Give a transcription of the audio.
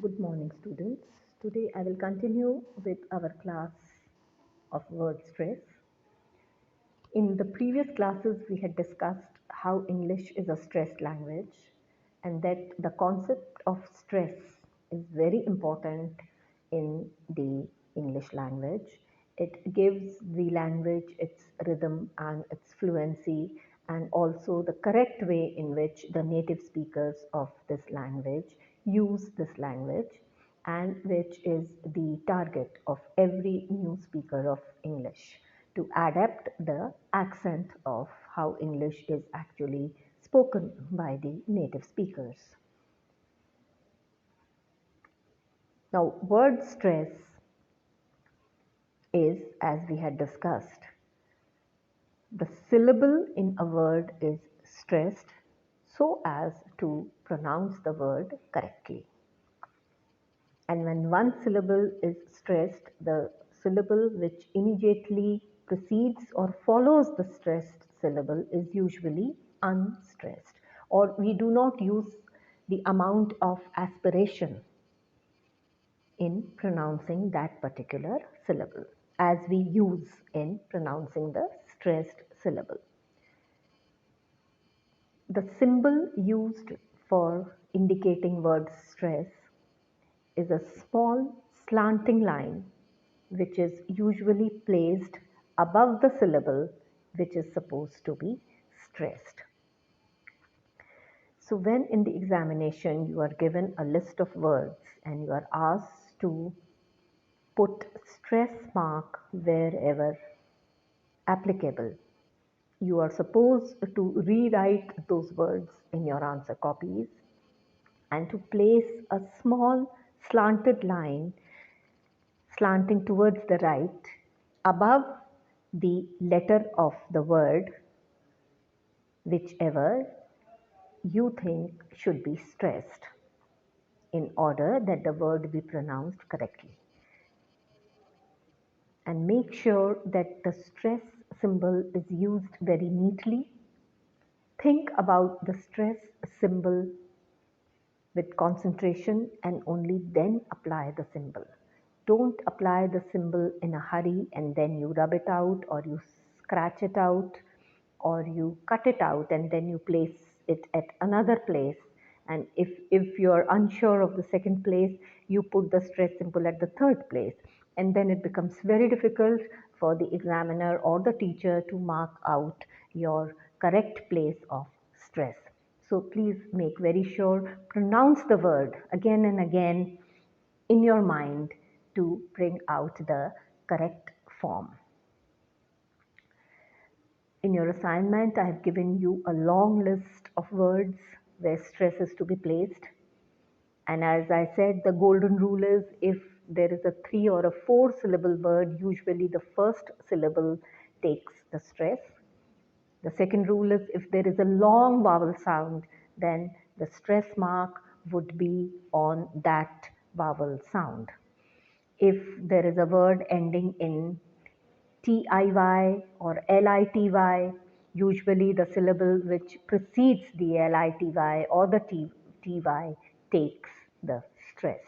Good morning, students. Today I will continue with our class of word stress. In the previous classes, we had discussed how English is a stressed language and that the concept of stress is very important in the English language. It gives the language its rhythm and its fluency, and also the correct way in which the native speakers of this language use this language, and which is the target of every new speaker of English to adapt the accent of how English is actually spoken by the native speakers. Now, word stress is, as we had discussed, the syllable in a word is stressed so as to pronounce the word correctly. And when one syllable is stressed, the syllable which immediately precedes or follows the stressed syllable is usually unstressed, or we do not use the amount of aspiration in pronouncing that particular syllable as we use in pronouncing the stressed syllable. The symbol used for indicating word stress is a small slanting line which is usually placed above the syllable which is supposed to be stressed. So when in the examination you are given a list of words and you are asked to put stress mark wherever applicable, you are supposed to rewrite those words in your answer copies and to place a small slanted line slanting towards the right above the letter of the word whichever you think should be stressed in order that the word be pronounced correctly. And make sure that the stress symbol is used very neatly. Think about the stress symbol with concentration and only then apply the symbol. Don't apply the symbol in a hurry and then you rub it out or you scratch it out or you cut it out and then you place it at another place. And if you're unsure of the second place, you put the stress symbol at the third place. And then it becomes very difficult for the examiner or the teacher to mark out your correct place of stress. So please make very sure, pronounce the word again and again in your mind to bring out the correct form. In your assignment, I have given you a long list of words where stress is to be placed. And as I said, the golden rule is if there is a 3 or a 4 syllable word, usually the first syllable takes the stress. The second rule is if there is a long vowel sound, then the stress mark would be on that vowel sound. If there is a word ending in TIY or LITY, usually the syllable which precedes the LITY or the TY takes the stress.